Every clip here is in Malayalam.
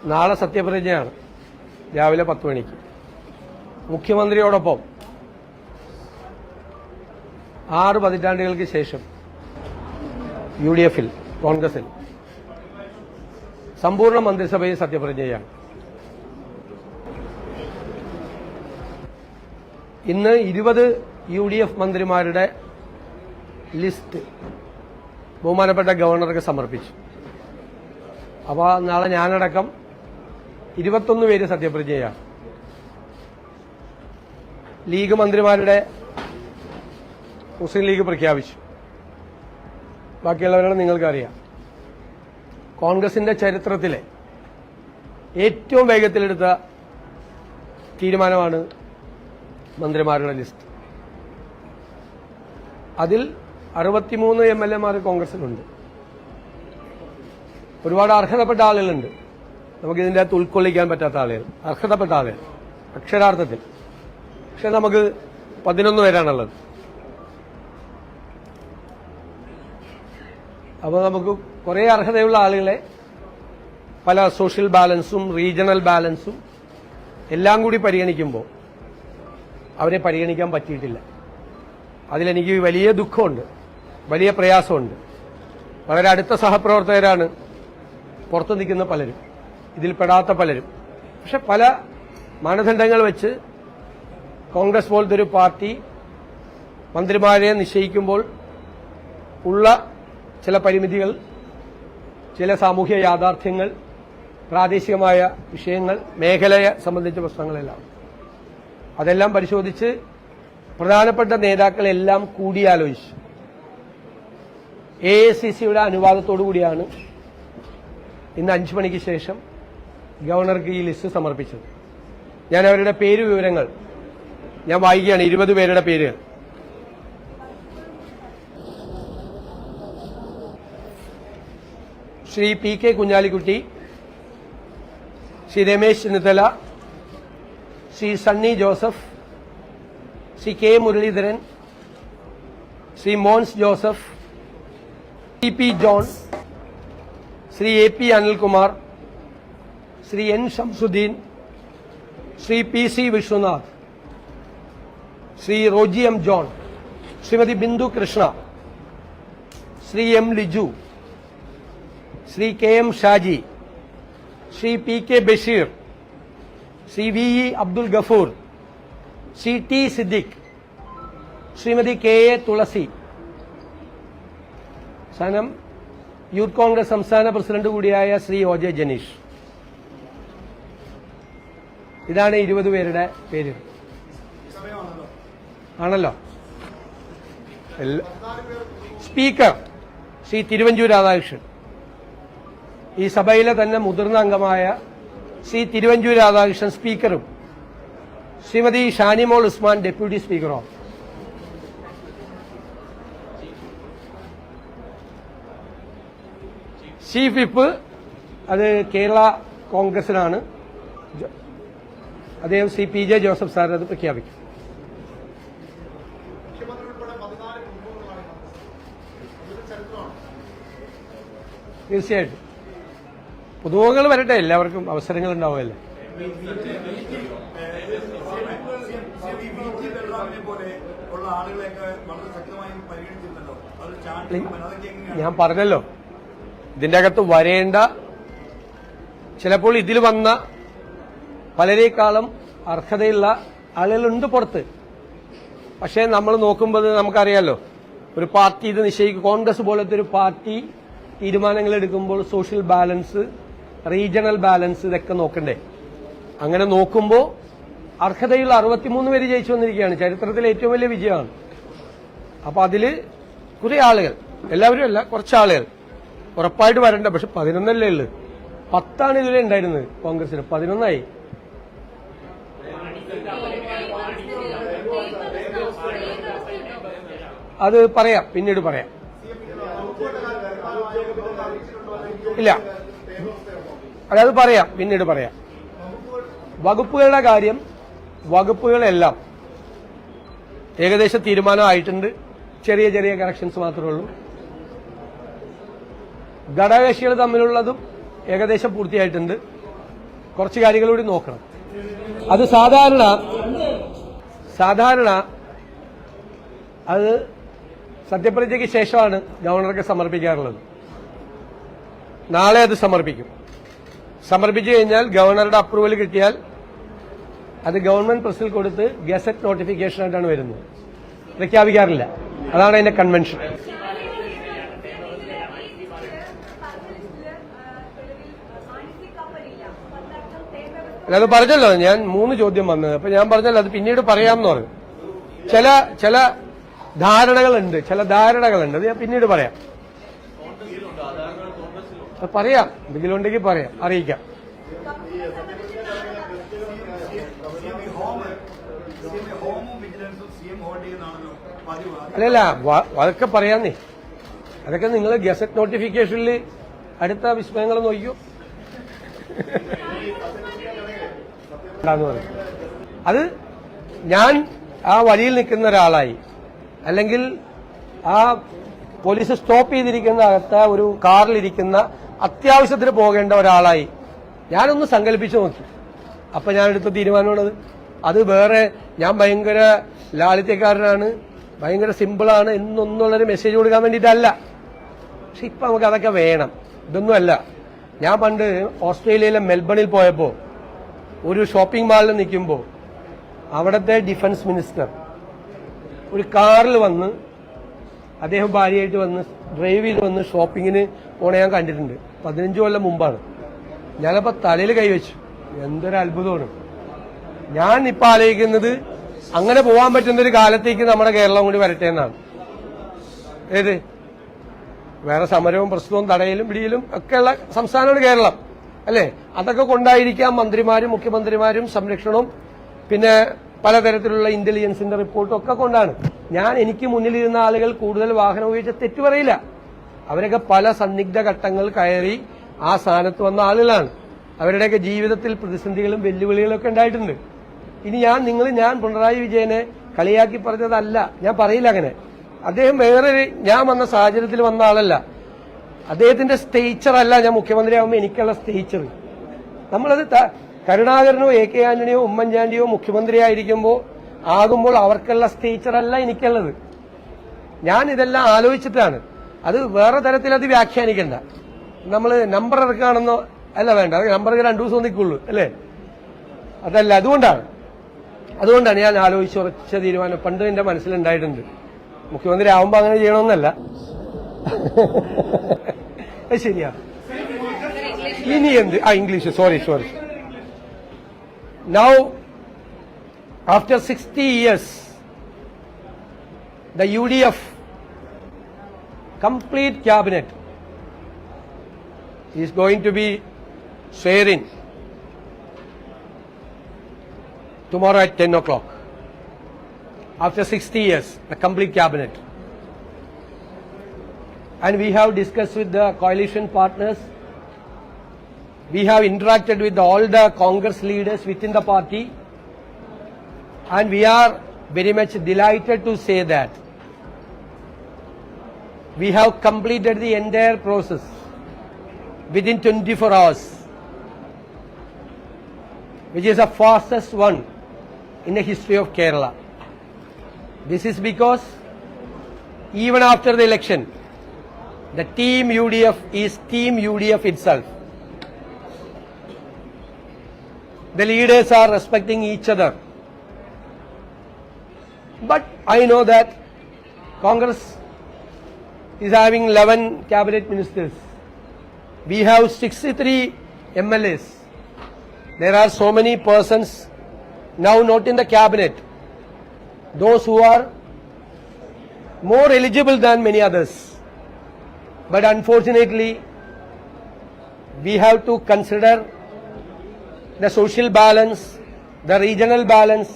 നാളെ സത്യപ്രതിജ്ഞയാണ് രാവിലെ 10 മണിക്ക്. മുഖ്യമന്ത്രിയോടൊപ്പം 6 പതിറ്റാണ്ടുകൾക്ക് ശേഷം UDF-ൽ കോൺഗ്രസിൽ സമ്പൂർണ്ണ മന്ത്രിസഭയിൽ സത്യപ്രതിജ്ഞയാണ്. ഇന്ന് 20 UDF മന്ത്രിമാരുടെ ലിസ്റ്റ് ബഹുമാനപ്പെട്ട ഗവർണർക്ക് സമർപ്പിച്ചു. അപ്പോൾ നാളെ ഞാനടക്കം 21 പേര് സത്യപ്രതിജ്ഞയാണ്. ലീഗ് മന്ത്രിമാരുടെ മുസ്ലിം ലീഗ് പ്രഖ്യാപിച്ചു. ബാക്കിയുള്ളവരാണ് നിങ്ങൾക്കറിയാം. കോൺഗ്രസിന്റെ ചരിത്രത്തിലെ ഏറ്റവും വേഗത്തിലെടുത്ത തീരുമാനമാണ് മന്ത്രിമാരുടെ ലിസ്റ്റ്. അതിൽ 63 MLA-മാർ കോൺഗ്രസിലുണ്ട്. ഒരുപാട് അർഹതപ്പെട്ട ആളുകളുണ്ട്. നമുക്കിതിൻ്റെ അകത്ത് ഉൾക്കൊള്ളിക്കാൻ പറ്റാത്ത ആളുകൾ, അർഹതപ്പെട്ട ആളുകൾ അക്ഷരാർത്ഥത്തിൽ. പക്ഷെ നമുക്ക് 11 പേരാണുള്ളത്. അപ്പോൾ നമുക്ക് കുറേ അർഹതയുള്ള ആളുകളെ പല സോഷ്യൽ ബാലൻസും റീജിയണൽ ബാലൻസും എല്ലാം കൂടി പരിഗണിക്കുമ്പോൾ അവരെ പരിഗണിക്കാൻ പറ്റിയിട്ടില്ല. അതിലെനിക്ക് വലിയ ദുഃഖമുണ്ട്, വലിയ പ്രയാസമുണ്ട്. വളരെ അടുത്ത സഹപ്രവർത്തകരാണ് പുറത്തു നിൽക്കുന്ന പലരും, ഇതിൽ പെടാത്ത പലരും. പക്ഷെ പല മാനദണ്ഡങ്ങൾ വെച്ച് കോൺഗ്രസ് പോലത്തെ ഒരു പാർട്ടി മന്ത്രിമാരെ നിശ്ചയിക്കുമ്പോൾ ഉള്ള ചില പരിമിതികൾ, ചില സാമൂഹ്യ യാഥാർത്ഥ്യങ്ങൾ, പ്രാദേശികമായ വിഷയങ്ങൾ, മേഖലയെ സംബന്ധിച്ച പ്രശ്നങ്ങളെല്ലാം അതെല്ലാം പരിശോധിച്ച് പ്രധാനപ്പെട്ട നേതാക്കളെല്ലാം കൂടിയാലോചിച്ചു AICCയുടെ അനുവാദത്തോടു കൂടിയാണ് ഇന്ന് 5 മണിക്ക് ശേഷം ഗവർണർക്ക് ഈ ലിസ്റ്റ് സമർപ്പിച്ചത്. ഞാൻ അവരുടെ പേര് വിവരങ്ങൾ ഞാൻ വായിക്കുകയാണ്. 20 പേരുടെ പേരുകൾ. Shri PK Kunhalikutty, Shri Ramesh Chennithala, Shri Sunny Joseph, Shri K Muraleedharan, Shri Mons Joseph, TP John, Shri AP Anilkumar, Shri N Shamsuddin, Shri PC Viswanath, Shri Roji M John, Shrimati Bindu Krishna, Shri M Liju, Shri KM Shaji, Shri PK Basheer, Shri VE Abdul Gafoor, Shri T Siddique, Shrimati KA Thulasi. സനം യൂത്ത് കോൺഗ്രസ് സംസ്ഥാന പ്രസിഡന്റ് കൂടിയായ ശ്രീ OJ ജനീഷ്. ഇതാണ് 20 പേരുടെ പേര്. ആണല്ലോ. സ്പീക്കർ ശ്രീ തിരുവഞ്ചൂർ രാധാകൃഷ്ണൻ. ഈ സഭയിലെ തന്നെ മുതിർന്ന അംഗമായ ശ്രീ തിരുവഞ്ചൂർ രാധാകൃഷ്ണൻ സ്പീക്കറും ശ്രീമതി ഷാനിമോൾ ഉസ്മാൻ ഡെപ്യൂട്ടി സ്പീക്കറും. ചീഫ് വിപ്പ് അത് കേരള കോൺഗ്രസിനാണ്. അദ്ദേഹം ശ്രീ PJ ജോസഫ് സാർ അത് പ്രഖ്യാപിക്കും. തീർച്ചയായിട്ടും പുതുമുഖങ്ങൾ വരട്ടെ, എല്ലാവർക്കും അവസരങ്ങൾ ഉണ്ടാവുമല്ലോ. ഞാൻ പറഞ്ഞല്ലോ, ഇതിന്റെ അകത്ത് വരേണ്ട, ചിലപ്പോൾ ഇതിൽ വന്ന പലരേക്കാളും അർഹതയുള്ള ആളുകളുണ്ട് പുറത്ത്. പക്ഷേ നമ്മൾ നോക്കുമ്പോൾ നമുക്കറിയാലോ, ഒരു പാർട്ടി ഇത് നിശ്ചയിക്കും. കോൺഗ്രസ് പോലത്തെ ഒരു പാർട്ടി തീരുമാനങ്ങൾ എടുക്കുമ്പോൾ സോഷ്യൽ ബാലൻസ്, റീജിയണൽ ബാലൻസ് ഇതൊക്കെ നോക്കണ്ടേ. അങ്ങനെ നോക്കുമ്പോൾ അർഹതയുള്ള 63 പേര് ജയിച്ചു വന്നിരിക്കുകയാണ്. ചരിത്രത്തിലെ ഏറ്റവും വലിയ വിജയമാണ്. അപ്പൊ അതില് കുറെ ആളുകൾ, എല്ലാവരും അല്ല, കുറച്ചാളുകൾ ഉറപ്പായിട്ട് വരണ്ട. പക്ഷെ 11 ഉള്ളു. 10 ഇതുവരെ ഉണ്ടായിരുന്നത് കോൺഗ്രസിന്, 11 അത് പറയാം, പിന്നീട് പറയാം. ഇല്ല, അതായത് പറയാം, പിന്നീട് പറയാം. വകുപ്പുകളുടെ കാര്യം, വകുപ്പുകളെല്ലാം ഏകദേശം തീരുമാനമായിട്ടുണ്ട്. ചെറിയ ചെറിയ കറക്ഷൻസ് മാത്രമേ ഉള്ളൂ. ഘടകകക്ഷികൾ തമ്മിലുള്ളതും ഏകദേശം പൂർത്തിയായിട്ടുണ്ട്. കുറച്ച് കാര്യങ്ങൾ കൂടി നോക്കണം. അത് സാധാരണ അത് സത്യപ്രതിജ്ഞയ്ക്ക് ശേഷമാണ് ഗവർണർക്ക് സമർപ്പിക്കാറുള്ളത്. നാളെ അത് സമർപ്പിക്കും. സമർപ്പിച്ചു കഴിഞ്ഞാൽ ഗവർണറുടെ അപ്രൂവൽ കിട്ടിയാൽ അത് ഗവൺമെന്റ് പ്രസിൽ കൊടുത്ത് ഗസറ്റ് നോട്ടിഫിക്കേഷൻ ആയിട്ടാണ് വരുന്നത്. പ്രഖ്യാപിക്കാറില്ല. അതാണ് അതിന്റെ കൺവെൻഷൻ. അത് പറഞ്ഞല്ലോ, ഞാൻ 3 ചോദ്യം വന്നത്. അപ്പൊ ഞാൻ പറഞ്ഞല്ലോ അത് പിന്നീട് പറയാമെന്ന് പറഞ്ഞു. ചില ധാരണകളുണ്ട്, അത് ഞാൻ പിന്നീട് പറയാം. എന്തെങ്കിലും ഉണ്ടെങ്കിൽ പറയാം, അറിയിക്കാം. അല്ലല്ല, അതൊക്കെ പറയാന്നേ. അതൊക്കെ നിങ്ങൾ ഗസറ്റ് നോട്ടിഫിക്കേഷനിൽ അടുത്ത വിസ്മയങ്ങൾ നോക്കിയോ. അത് ഞാൻ ആ വഴിയിൽ നിൽക്കുന്ന ഒരാളായി, അല്ലെങ്കിൽ ആ പോലീസ് സ്റ്റോപ്പ് ചെയ്തിരിക്കുന്ന അകത്ത് ഒരു കാറിലിരിക്കുന്ന അത്യാവശ്യത്തിന് പോകേണ്ട ഒരാളായി ഞാനൊന്ന് സങ്കല്പിച്ചു നോക്കി. അപ്പൊ ഞാൻ എടുത്ത തീരുമാനമാണത്. അത് വേറെ ഞാൻ ഭയങ്കര ലാളിത്യക്കാരനാണ്, ഭയങ്കര സിമ്പിളാണ് എന്നൊന്നുള്ളൊരു മെസ്സേജ് കൊടുക്കാൻ വേണ്ടിയിട്ടല്ല. പക്ഷെ ഇപ്പൊ നമുക്ക് അതൊക്കെ വേണം. ഇതൊന്നുമല്ല. ഞാൻ പണ്ട് ഓസ്ട്രേലിയയിലെ മെൽബണിൽ പോയപ്പോ ഒരു ഷോപ്പിംഗ് മാളിൽ നിൽക്കുമ്പോൾ അവിടുത്തെ ഡിഫൻസ് മിനിസ്റ്റർ ഒരു കാറിൽ വന്ന് അദ്ദേഹം ഭാര്യയായിട്ട് വന്ന് ഡ്രൈവ് ചെയ്ത് വന്ന് ഷോപ്പിങ്ങിന് പോണ ഞാൻ കണ്ടിട്ടുണ്ട്. 15 കൊല്ലം മുമ്പാണ്. ഞാനപ്പോ തലയിൽ കൈവച്ചു. എന്തൊരു അത്ഭുതമാണ്. ഞാൻ ഇപ്പൊ ആലോചിക്കുന്നത് അങ്ങനെ പോകാൻ പറ്റുന്ന ഒരു കാലത്തേക്ക് നമ്മുടെ കേരളം കൂടി വരട്ടെ എന്നാണ്. ഏത് വേറെ സമരവും പ്രശ്നവും തടയലും പിടിയിലും ഒക്കെയുള്ള സംസ്ഥാനമാണ് കേരളം, അല്ലേ? അതൊക്കെ കൊണ്ടായിരിക്കാം മന്ത്രിമാരും മുഖ്യമന്ത്രിമാരും സംരക്ഷണവും പിന്നെ പലതരത്തിലുള്ള ഇന്റലിജൻസിന്റെ റിപ്പോർട്ടും ഒക്കെ കൊണ്ടാണ്. എനിക്ക് മുന്നിലിരുന്ന ആളുകൾ കൂടുതൽ വാഹനം ഉപയോഗിച്ച തെറ്റു പറയില്ല. അവരൊക്കെ പല സന്നിഗ്ധ ഘട്ടങ്ങൾ കയറി ആ സ്ഥാനത്ത് വന്ന ആളുകളാണ്. അവരുടെയൊക്കെ ജീവിതത്തിൽ പ്രതിസന്ധികളും വെല്ലുവിളികളും ഒക്കെ ഉണ്ടായിട്ടുണ്ട്. ഇനി ഞാൻ പിണറായി വിജയനെ കളിയാക്കി പറഞ്ഞതല്ല, ഞാൻ പറയില്ല അങ്ങനെ. അദ്ദേഹം ഞാൻ വന്ന സാഹചര്യത്തിൽ വന്ന ആളല്ല. അദ്ദേഹത്തിന്റെ സ്റ്റേച്ചർ അല്ല ഞാൻ മുഖ്യമന്ത്രിയാകുമ്പോൾ എനിക്കുള്ള സ്റ്റേച്ചർ. നമ്മളത് കരുണാകരനോ AK ആന്റണിയോ ഉമ്മൻചാണ്ടിയോ മുഖ്യമന്ത്രിയായിരിക്കുമ്പോൾ അവർക്കുള്ള സ്റ്റേച്ചർ അല്ല എനിക്കുള്ളത്. ഞാൻ ഇതെല്ലാം ആലോചിച്ചിട്ടാണ്. അത് വേറെ തരത്തിൽ അത് വ്യാഖ്യാനിക്കണ്ട. നമ്മൾ നമ്പർ ഇറക്കുകയാണെന്നോ അല്ല, വേണ്ട. അത് നമ്പർ 2 ദിവസം നിൽക്കുള്ളൂ, അല്ലേ? അതല്ല. അതുകൊണ്ടാണ് ഞാൻ ആലോചിച്ച് ഉറച്ച തീരുമാനം പണ്ട് എന്റെ മനസ്സിലുണ്ടായിട്ടുണ്ട്. മുഖ്യമന്ത്രി ആവുമ്പോ അങ്ങനെ ചെയ്യണമെന്നല്ല. ശരിയാ. ഇനി എന്ത് English, sorry. Now, after 60 years, the UDF complete cabinet is going to be swearing tomorrow at 10 o'clock. After 60 years, the complete cabinet. And we have discussed with the coalition partners. We have interacted with all the Congress leaders within the party. And we are very much delighted to say that we have completed the entire process within 24 hours, which is the fastest one in the history of Kerala. This is because even after the election, the team UDF is team UDF itself. The leaders are respecting each other. But I know that Congress is having 11 cabinet ministers. We have 63 MLAs. There are so many persons now not in the cabinet. Those who are more eligible than many others. But unfortunately, we have to consider the social balance, the regional balance,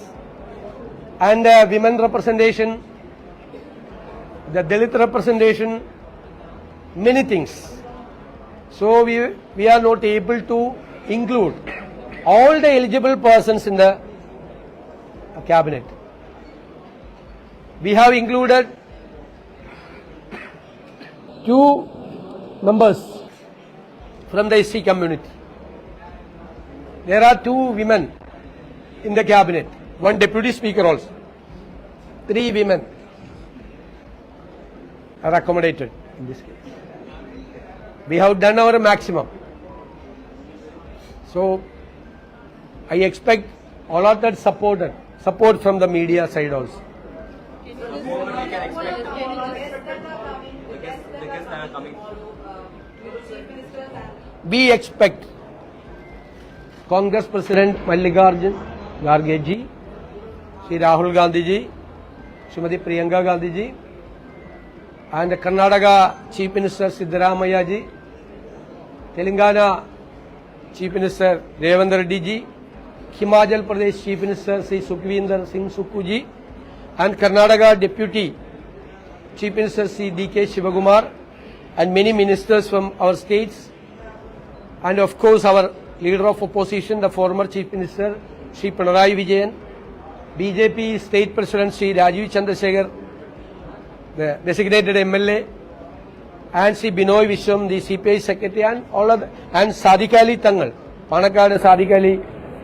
and women representation, the Dalit representation, many things. So we are not able to include all the eligible persons in the cabinet. We have included 2 members from the SC community. There are 2 women in the cabinet, 1 deputy speaker also. 3 women are accommodated in this case. We have done our maximum. So I expect all of that support from the media side also. We expect Congress President Mallikarjun Kharge ji, Shri Rahul Gandhi ji, Srimati Priyanka Gandhi ji, and the Karnataka Chief Minister Siddaramaiah ji, Telangana Chief Minister Revant Reddy ji, Himachal Pradesh Chief Minister Sri Sukhvinder Singh Sukhu ji, and Karnataka Deputy Chief Minister Sri D.K. Shivakumar, and many ministers from our states, and of course our leader of opposition, the former Chief Minister Sri Pinarayi Vijayan, BJP State President Sri Rajiv Chandrasekhar, the designated MLA, and Sri Binoy Vishwam, the CPI Secretary, and all of and Sadiq Ali Tangal, Panakkad Sadiq Ali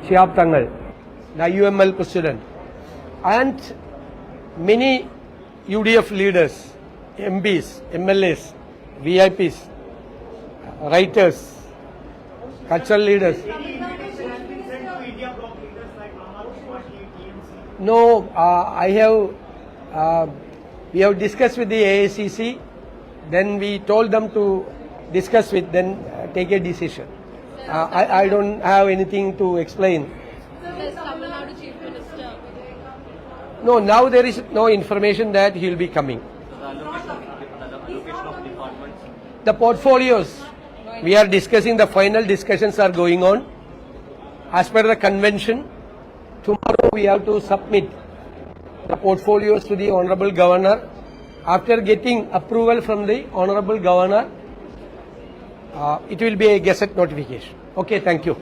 Shihab Tangal, the UML President, and many UDF leaders, MPs, MLAs, VIPs, writers, cultural leaders. No, we have discussed with the AICC, then we told them to discuss with, then take a decision. I don't have anything to explain. There's Tamil Nadu Chief Minister. No, now there is no information that he will be coming. Allocation of departments. The portfolios, we are discussing, the final discussions are going on. As per the convention, tomorrow we have to submit the portfolios to the Honorable Governor. After getting approval from the Honorable Governor, it will be a gazette notification. Okay, thank you.